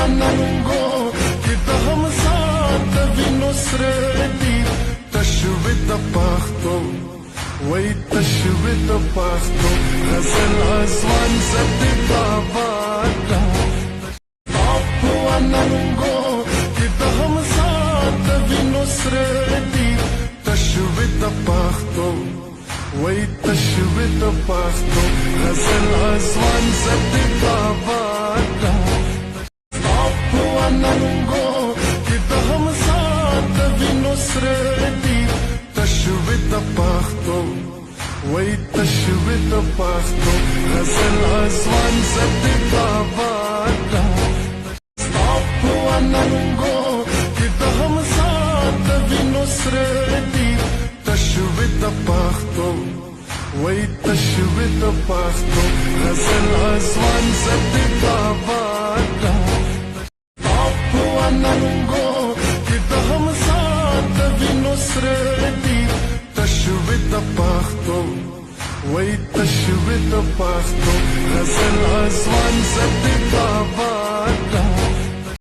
نرنگو كده همزات في نصرتي تشويت باختو وي تشويت باختو غزل أزوان زد باباتا أبو نرنگو كده همزات في نصرتي تشويت باختو وي تشويت باختو غزل أزوان زد باباتا أبو نرنگو كده همزات في نصرتي تشويت باختو وي تشويت باختو غزل أزوان زد باباتا أبو نرنگو كده همزات في نصرتي تشويت باختو وي تشويت باختو غزل أزوان زد باباتا أبو نرنگو كده همزات في نصرتي تشويت باختو وي تشويت باختو غزل أزوان زد باباتا